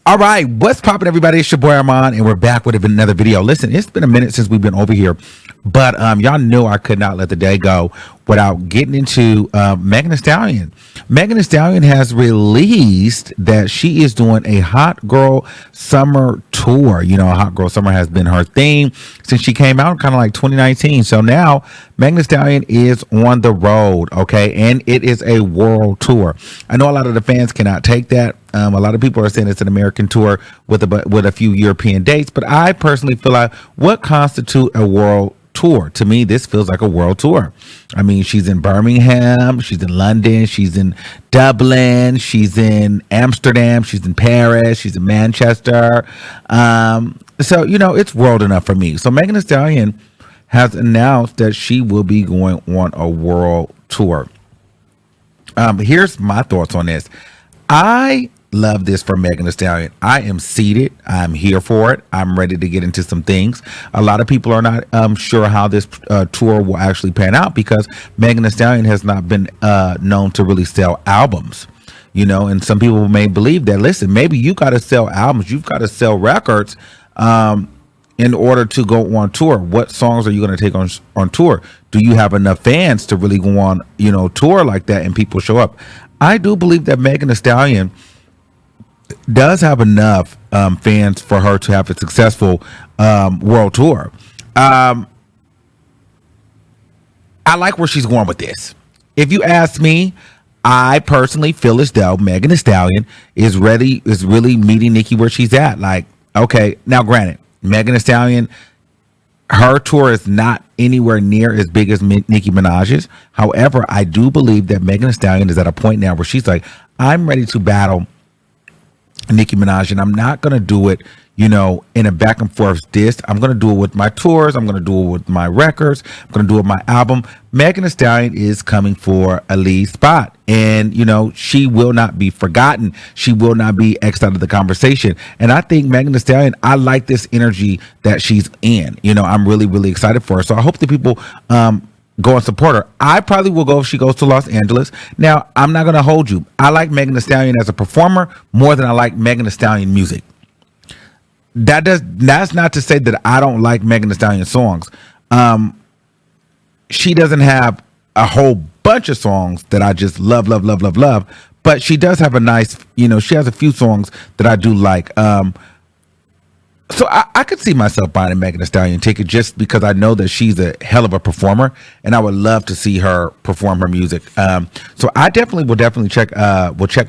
All right, what's poppin', everybody? It's your boy Armon, and we're back with another video. Listen, it's been a minute since we've been over here, but y'all knew I could not let the day go without getting into Megan Thee Stallion. Megan Thee Stallion has released that she is doing a Hot Girl Summer tour. You know, Hot Girl Summer has been her theme since she came out, kind of like 2019. So now Megan Thee Stallion is on the road, okay, and it is a world tour. I know a lot of the fans cannot take that. A lot of people are saying it's an American tour with a few European dates, but I personally feel like what constitutes a world tour? To me, this feels like a world tour. I mean, she's in Birmingham, she's in London, she's in Dublin, she's in Amsterdam, she's in Paris, she's in Manchester. So, you know, it's world enough for me. So Megan Thee Stallion has announced that she will be going on a world tour. Here's my thoughts on this. I love this for Megan Thee Stallion. I am seated. I'm here for it. I'm ready to get into some things. A lot of people are not sure how this tour will actually pan out because Megan Thee Stallion has not been known to really sell albums. You know, and some people may believe that, listen, maybe you got to sell albums. You've got to sell records in order to go on tour. What songs are you going to take on tour? Do you have enough fans to really go on, you know, tour like that and people show up? I do believe that Megan Thee Stallion does have enough fans for her to have a successful world tour. I like where she's going with this. If you ask me, I personally feel as though Megan Thee Stallion is really meeting Nicki where she's at. Like, okay, now granted, Megan Thee Stallion, her tour is not anywhere near as big as Nicki Minaj's. However, I do believe that Megan Thee Stallion is at a point now where she's like, I'm ready to battle Nicki Minaj, and I'm not going to do it, you know, in a back and forth diss. I'm going to do it with my tours. I'm going to do it with my records. I'm going to do it with my album. Megan Thee Stallion is coming for a lead spot, and, you know, she will not be forgotten. She will not be X'd out of the conversation. And I think Megan Thee Stallion, I like this energy that she's in. You know, I'm really, really excited for her. So I hope that people go and support her. I probably will go if she goes to Los Angeles. Now, I'm not going to hold you. I like Megan Thee Stallion as a performer more than I like Megan Thee Stallion music. That's not to say that I don't like Megan Thee Stallion songs. She doesn't have a whole bunch of songs that I just love, but she does have a nice, you know, she has a few songs that I do like. So I could see myself buying a Megan Thee Stallion ticket just because I know that she's a hell of a performer, and I would love to see her perform her music. So I will definitely check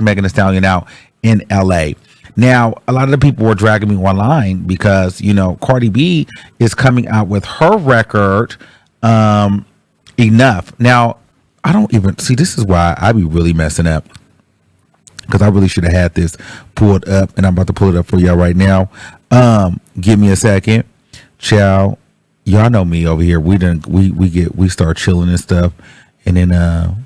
Megan Thee Stallion out in LA. Now, a lot of the people were dragging me online because, you know, Cardi B is coming out with her record, Enough. Now, I don't even see, this is why I be really messing up, because I really should have had this pulled up, and I'm about to pull it up for y'all right now. Give me a second. Ciao. Y'all know me over here. We start chilling and stuff, and then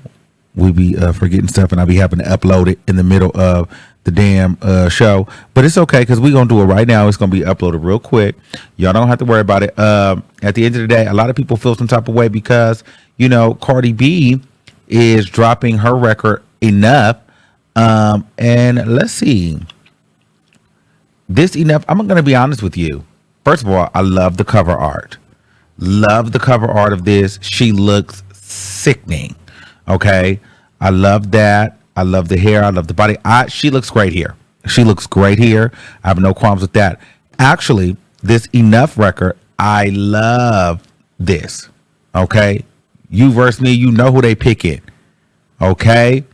we be forgetting stuff, and I be having to upload it in the middle of the damn show. But it's okay, because we're gonna do it right now. It's gonna be uploaded real quick. Y'all don't have to worry about it. At the end of the day, a lot of people feel some type of way because, you know, Cardi B is dropping her record Enough. And let's see. This Enough, I'm going to be honest with you. First of all, I love the cover art. Love the cover art of this. She looks sickening. Okay. I love that. I love the hair. I love the body. She looks great here. She looks great here. I have no qualms with that. Actually, this Enough record, I love this. Okay. You versus me, you know who they picking. Okay.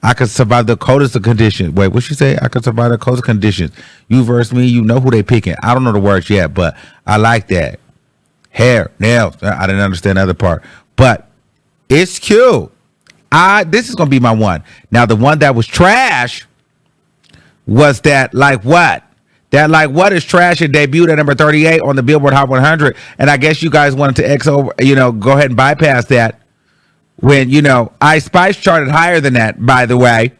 I could survive the coldest of conditions. Wait, what she say? I could survive the coldest conditions. You versus me, you know who they picking. I don't know the words yet, but I like that. Hair, nails. I didn't understand the other part, but it's cute. This is gonna be my one. Now, the one that was trash was that Like What? That Like What is trash. It debuted at number 38 on the Billboard Hot 100, and I guess you guys wanted to go ahead and bypass that. When, you know, Ice Spice charted higher than that, by the way.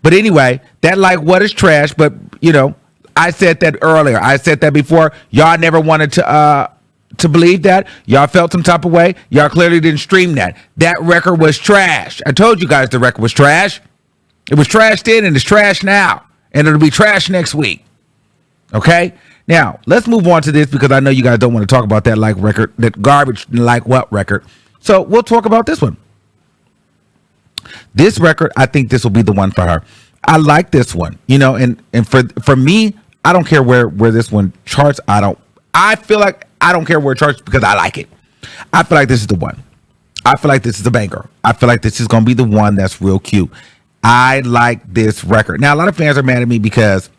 But anyway, that Like What is trash. But, you know, I said that earlier. I said that before. Y'all never wanted to believe that. Y'all felt some type of way. Y'all clearly didn't stream that. That record was trash. I told you guys the record was trash. It was trash then and it's trash now. and it'll be trash next week. Okay? Now, let's move on to this because I know you guys don't want to talk about that like record, that garbage like what record. So we'll talk about this one. This record, I think this will be the one for her. I like this one, you know, and for me, I don't care where this one charts. I feel like I don't care where it charts because I like it. I feel like this is the one. I feel like this is a banger. I feel like this is going to be the one that's real cute. I like this record. Now, a lot of fans are mad at me because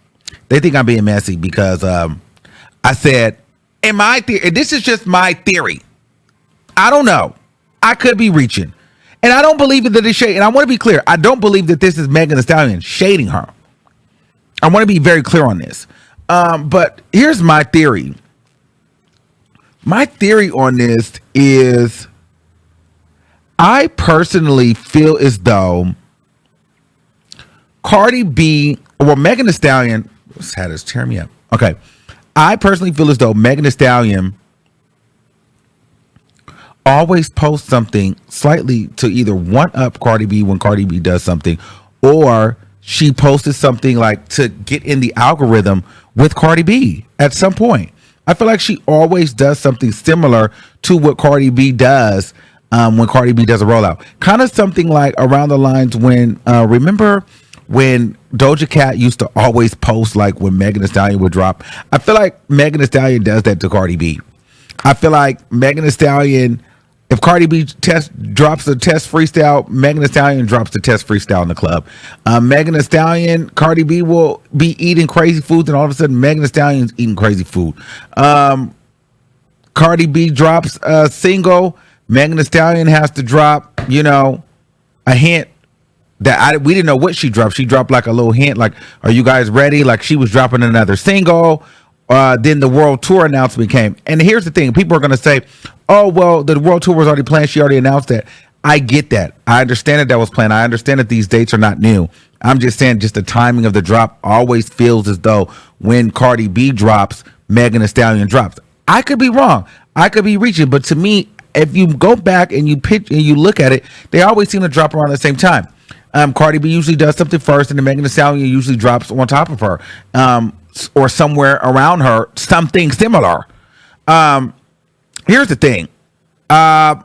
they think I'm being messy because I said, in my theory, this is just my theory. I don't know. I could be reaching. And I don't believe that it's shade. And I want to be clear. I don't believe that this is Megan Thee Stallion shading her. I want to be very clear on this. But here's my theory. My theory on this is I personally feel as though Cardi B, or Megan Thee Stallion, what's had us tear me up. Okay. I personally feel as though Megan Thee Stallion always posts something slightly to either one up Cardi B when Cardi B does something, or she posted something like to get in the algorithm with Cardi B at some point. I feel like she always does something similar to what Cardi B does when Cardi B does a rollout. Kind of something like around the lines when, remember when Doja Cat used to always post like when Megan Thee Stallion would drop? I feel like Megan Thee Stallion does that to Cardi B. I feel like Megan Thee Stallion, if Cardi B drops a test freestyle, Megan Thee Stallion drops the test freestyle in the club. Megan Thee Stallion, Cardi B will be eating crazy foods, and all of a sudden Megan Thee Stallion's eating crazy food. Cardi B drops a single, Megan Thee Stallion has to drop, you know, a hint that we didn't know what she dropped. She dropped like a little hint, like, are you guys ready? Like she was dropping another single. Then the world tour announcement came. And here's the thing. People are going to say, oh, well, the world tour was already planned. She already announced that. I get that. I understand that was planned. I understand that these dates are not new. I'm just saying just the timing of the drop always feels as though when Cardi B drops, Megan Thee Stallion drops. I could be wrong. I could be reaching. But to me, if you go back and you pitch and you look at it, they always seem to drop around the same time. Cardi B usually does something first, and then Megan Thee Stallion usually drops on top of her. Or somewhere around her, something similar. Here's the thing. I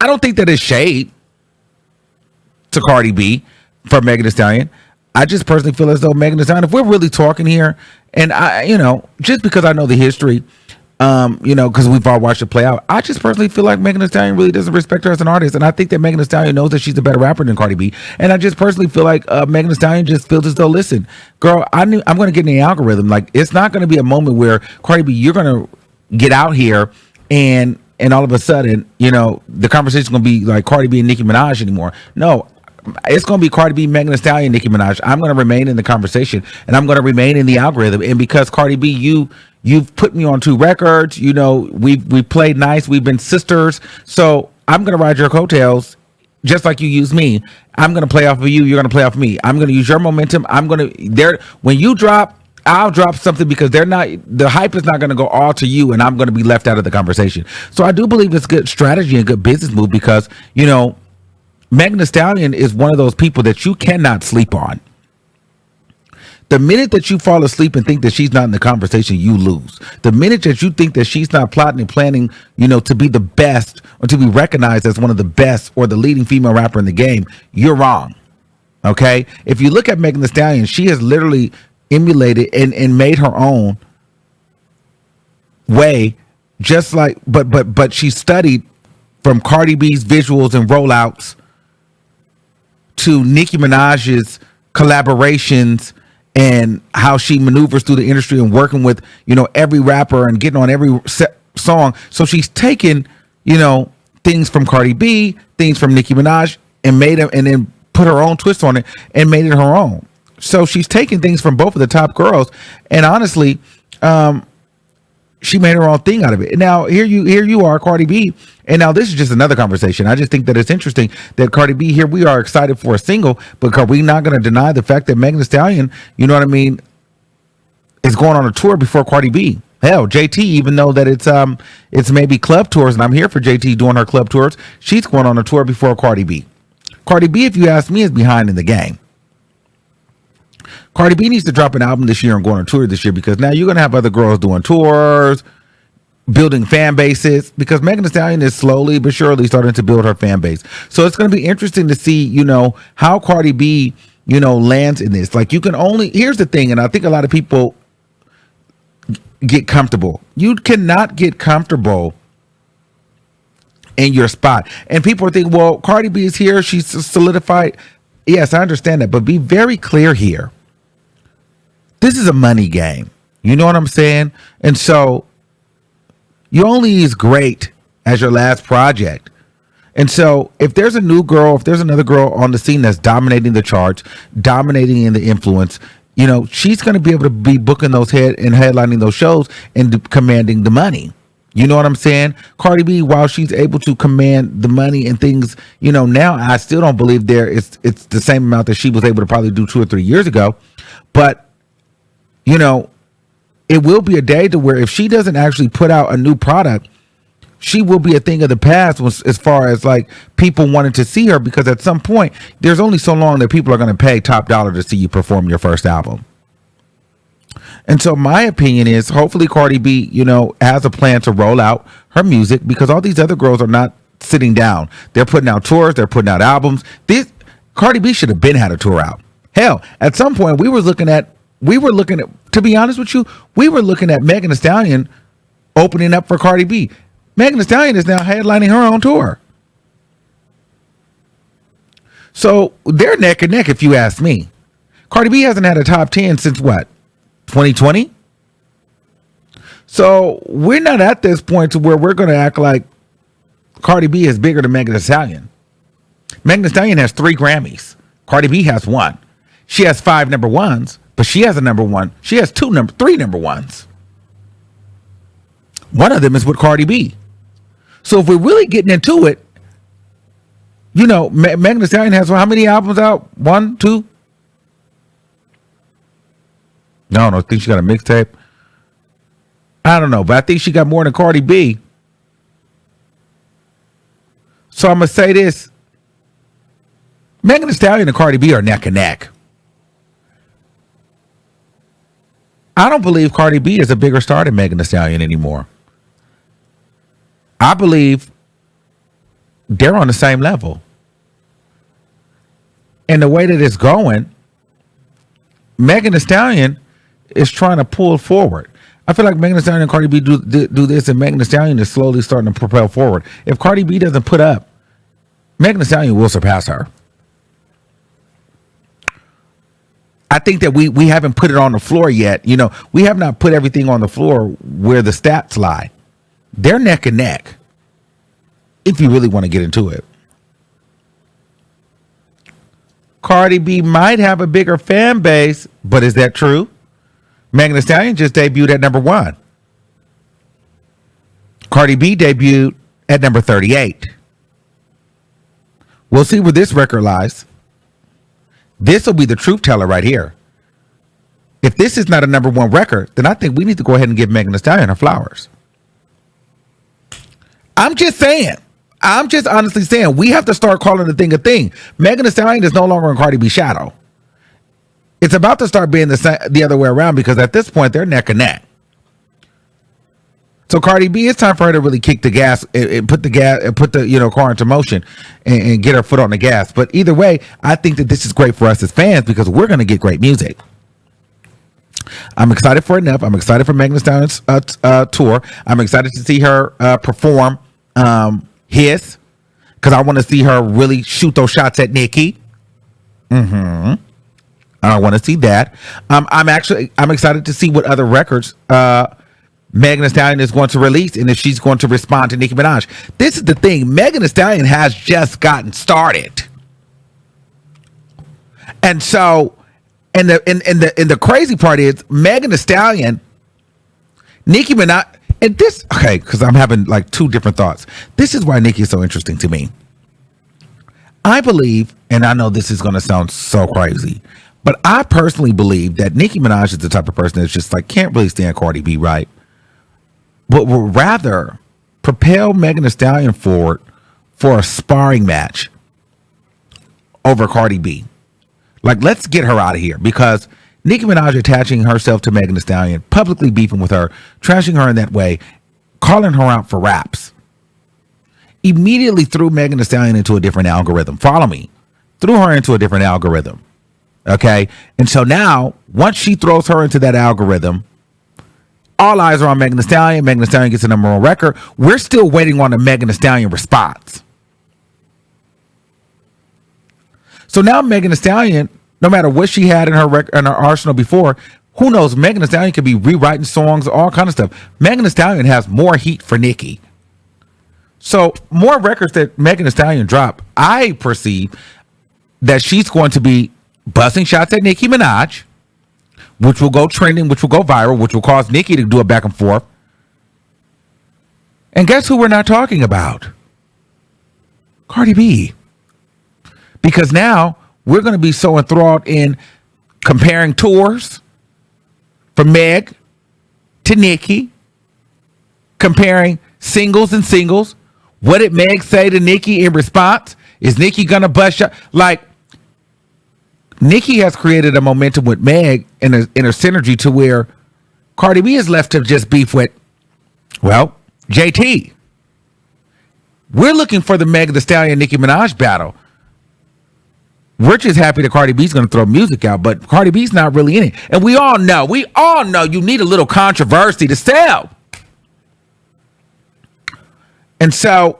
don't think that is shade to Cardi B for Megan Thee Stallion. I just personally feel as though Megan Thee Stallion, if we're really talking here, and I, you know, just because I know the history, you know, because we've all watched it play out, I just personally feel like Megan Thee Stallion really doesn't respect her as an artist, and I think that Megan Thee Stallion knows that she's a better rapper than Cardi B, and I just personally feel like Megan Thee Stallion just feels as though, listen, girl, I'm going to get in the algorithm. Like, it's not going to be a moment where Cardi B, you're going to get out here and all of a sudden, you know, the conversation is going to be like Cardi B and Nicki Minaj anymore. No. It's going to be Cardi B, Megan Thee Stallion, Nicki Minaj. I'm going to remain in the conversation, and I'm going to remain in the algorithm. And because Cardi B, you've put me on 2 records. You know, we played nice. We've been sisters. So I'm going to ride your coattails just like you use me. I'm going to play off of you. You're going to play off of me. I'm going to use your momentum. When you drop, I'll drop something because the hype is not going to go all to you, and I'm going to be left out of the conversation. So I do believe it's good strategy and good business move because, you know, Megan Thee Stallion is one of those people that you cannot sleep on. The minute that you fall asleep and think that she's not in the conversation, you lose. The minute that you think that she's not plotting and planning, you know, to be the best or to be recognized as one of the best or the leading female rapper in the game, you're wrong. Okay? If you look at Megan Thee Stallion, she has literally emulated and made her own way, just like, but she studied from Cardi B's visuals and rollouts to Nicki Minaj's collaborations and how she maneuvers through the industry and working with, you know, every rapper and getting on every song. So she's taken, you know, things from Cardi B, things from Nicki Minaj, and made them, and then put her own twist on it and made it her own. So she's taken things from both of the top girls, and honestly, she made her own thing out of it. Now here you are, Cardi B, and now this is just another conversation. I just think that it's interesting that Cardi B, here we are excited for a single, but we're not going to deny the fact that Megan Thee Stallion, you know what I mean, is going on a tour before Cardi B. Hell, JT, even though that it's maybe club tours, and I'm here for JT doing her club tours, she's going on a tour before Cardi B. Cardi B, if you ask me, is behind in the game. Cardi B needs to drop an album this year and go on a tour this year, because now you're going to have other girls doing tours, building fan bases, because Megan Thee Stallion is slowly but surely starting to build her fan base. So it's going to be interesting to see, how Cardi B, lands in this. Like, here's the thing, and I think a lot of people get comfortable. You cannot get comfortable in your spot. And people are thinking, well, Cardi B is here, she's solidified. Yes, I understand that, but be very clear here. This is a money game. You know what I'm saying? And so you're only as great as your last project. And so if there's a new girl, if there's another girl on the scene that's dominating the charts, dominating in the influence, she's going to be able to be booking those headlining those shows and commanding the money. You know what I'm saying? Cardi B, while she's able to command the money and things, now I still don't believe it's the same amount that she was able to probably do 2 or 3 years ago. But it will be a day to where if she doesn't actually put out a new product, she will be a thing of the past as far as like people wanting to see her, because at some point there's only so long that people are going to pay top dollar to see you perform your first album. And so my opinion is, hopefully Cardi B, has a plan to roll out her music, because all these other girls are not sitting down. They're putting out tours, they're putting out albums. Cardi B should have been had a tour out. Hell, at some point we were looking at, to be honest with you, we were looking at Megan Thee Stallion opening up for Cardi B. Megan Thee Stallion is now headlining her own tour. So they're neck and neck, if you ask me. Cardi B hasn't had a top 10 since what? 2020? So we're not at this point to where we're going to act like Cardi B is bigger than Megan Thee Stallion. Megan Thee Stallion has 3 Grammys. Cardi B has 1. She has 5 number ones, but she has a number one. She has 3 number ones. One of them is with Cardi B. So if we're really getting into it, Megan Thee Stallion has how many albums out? 1, 2? No, I think she got a mixtape. I don't know, but I think she got more than Cardi B. So I'm going to say this. Megan Thee Stallion and Cardi B are neck and neck. I don't believe Cardi B is a bigger star than Megan Thee Stallion anymore. I believe they're on the same level. And the way that it's going, Megan Thee Stallion is trying to pull forward. I feel like Megan Thee Stallion and Cardi B do this, and Megan Thee Stallion is slowly starting to propel forward. If Cardi B doesn't put up, Megan Thee Stallion will surpass her. I think that we haven't put it on the floor yet. We have not put everything on the floor where the stats lie. They're neck and neck, if you really want to get into it. Cardi B might have a bigger fan base, but is that true? Megan Thee Stallion just debuted at number 1. Cardi B debuted at number 38. We'll see where this record lies. This will be the truth teller right here. If this is not a number 1 record, then I think we need to go ahead and give Megan Thee Stallion her flowers. I'm just saying. I'm just honestly saying, we have to start calling the thing a thing. Megan Thee Stallion is no longer in Cardi B's shadow. It's about to start being the other way around, because at this point they're neck and neck. So Cardi B, it's time for her to really kick the gas and put the car into motion and get her foot on the gas. But either way, I think that this is great for us as fans, because we're going to get great music. I'm excited for enough. I'm excited for Megan Thee Stallion's tour. I'm excited to see her perform His, because I want to see her really shoot those shots at Nicki. I want to see that. I'm excited to see what other records Megan Thee Stallion is going to release, and if she's going to respond to Nicki Minaj. This is the thing. Megan Thee Stallion has just gotten started. And so, and the crazy part is, Megan Thee Stallion, Nicki Minaj, and this, okay, because I'm having like 2 different thoughts. This is why Nicki is so interesting to me. I believe, and I know this is going to sound so crazy, but I personally believe that Nicki Minaj is the type of person that's just like, can't really stand Cardi B, right? But would rather propel Megan Thee Stallion forward for a sparring match over Cardi B. Like, let's get her out of here, because Nicki Minaj attaching herself to Megan Thee Stallion, publicly beefing with her, trashing her in that way, calling her out for raps, immediately threw Megan Thee Stallion into a different algorithm. Follow me. Threw her into a different algorithm. Okay? And so now, once she throws her into that algorithm, all eyes are on Megan Thee Stallion. Megan Thee Stallion gets a number one record. We're still waiting on the Megan Thee Stallion response. So now Megan Thee Stallion, no matter what she had in her arsenal before, who knows? Megan Thee Stallion could be rewriting songs, all kind of stuff. Megan Thee Stallion has more heat for Nicki. So more records that Megan Thee Stallion drop, I perceive that she's going to be busting shots at Nicki Minaj, which will go trending, which will go viral, which will cause Nicki to do a back and forth. And guess who we're not talking about? Cardi B. Because now we're going to be so enthralled in comparing tours from Meg to Nicki, comparing singles and singles. What did Meg say to Nicki in response? Is Nicki going to bust shot? Like, Nicki has created a momentum with Meg in a synergy to where Cardi B is left to just beef with, well, JT. We're looking for the Meg Thee Stallion Nicki Minaj battle. We're just happy that Cardi B's going to throw music out, but Cardi B's not really in it. And we all know you need a little controversy to sell. And so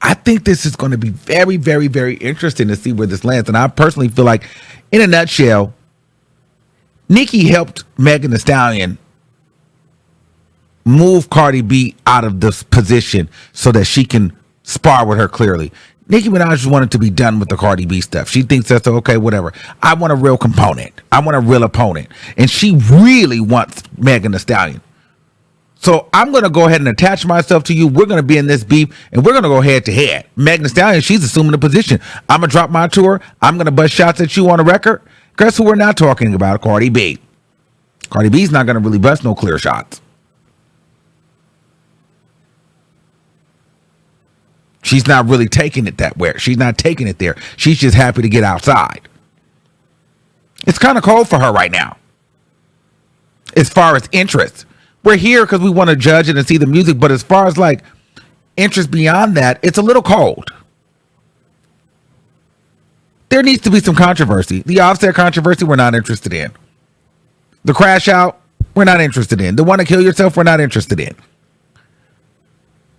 I think this is going to be very, very, very interesting to see where this lands. And I personally feel like, in a nutshell, Nicki helped Megan Thee Stallion move Cardi B out of this position so that she can spar with her clearly. Nicki Minaj just wanted to be done with the Cardi B stuff. She thinks that's okay, whatever. I want a real component. I want a real opponent. And she really wants Megan Thee Stallion. So I'm going to go ahead and attach myself to you. We're going to be in this beef, and we're going to go head to head. Megan Thee Stallion, she's assuming a position. I'm going to drop my tour. I'm going to bust shots at you on a record. Guess who we're not talking about? Cardi B. Cardi B's not going to really bust no clear shots. She's not really taking it that way. She's not taking it there. She's just happy to get outside. It's kind of cold for her right now. As far as interest. We're here because we want to judge it and see the music. But as far as like interest beyond that, it's a little cold. There needs to be some controversy. The Offset controversy, we're not interested in. The Crash Out, we're not interested in. The Want to Kill Yourself, we're not interested in.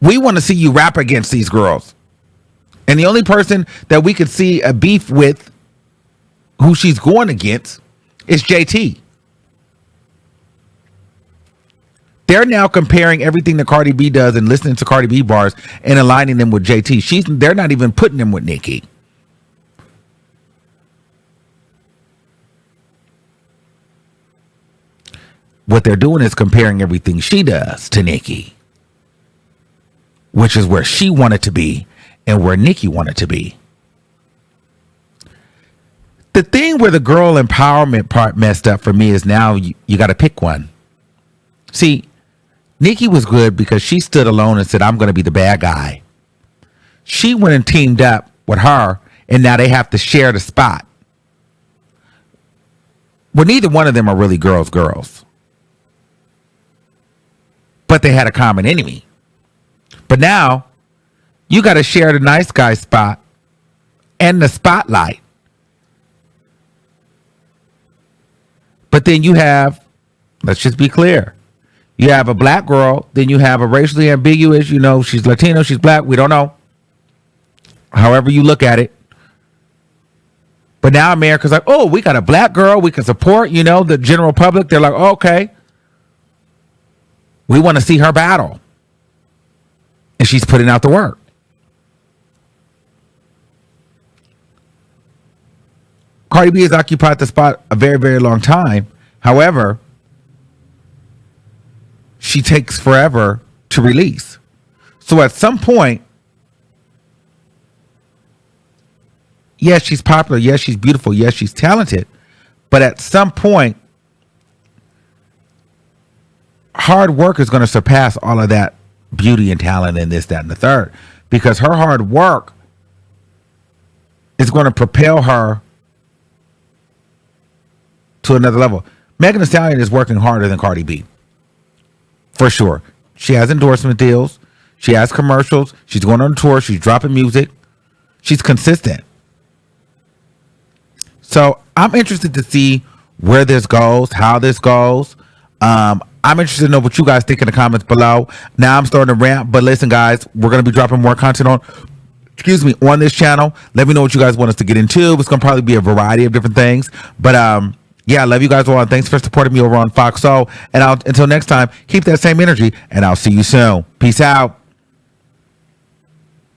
We want to see you rap against these girls. And the only person that we could see a beef with, who she's going against, is JT. They're now comparing everything that Cardi B does and listening to Cardi B bars and aligning them with JT. They're not even putting them with Nicki. What they're doing is comparing everything she does to Nicki, which is where she wanted to be and where Nicki wanted to be. The thing where the girl empowerment part messed up for me is now you got to pick one. See, Nicki was good because she stood alone and said, I'm going to be the bad guy. She went and teamed up with her, and now they have to share the spot. Well, neither one of them are really girls. But they had a common enemy. But now, you got to share the nice guy spot and the spotlight. But then you have, let's just be clear, you have a black girl, then you have a racially ambiguous, she's Latino, she's black, we don't know. However you look at it. But now America's like, oh, we got a black girl we can support, the general public. They're like, oh, okay. We want to see her battle. And she's putting out the work. Cardi B has occupied the spot a very, very long time. However, she takes forever to release. So at some point, yes, she's popular. Yes, she's beautiful. Yes, she's talented. But at some point, hard work is going to surpass all of that beauty and talent and this, that, and the third. Because her hard work is going to propel her to another level. Megan Thee Stallion is working harder than Cardi B. For sure. She has endorsement deals. She has commercials. She's going on tour. She's dropping music. She's consistent. So I'm interested to see where this goes, how this goes. I'm interested to know what you guys think in the comments below. Now I'm starting to rant, but listen, guys, we're going to be dropping more content on this channel. Let me know what you guys want us to get into. It's going to probably be a variety of different things. But yeah, I love you guys all. And thanks for supporting me over on Fox. So, and until next time, keep that same energy, and I'll see you soon. Peace out.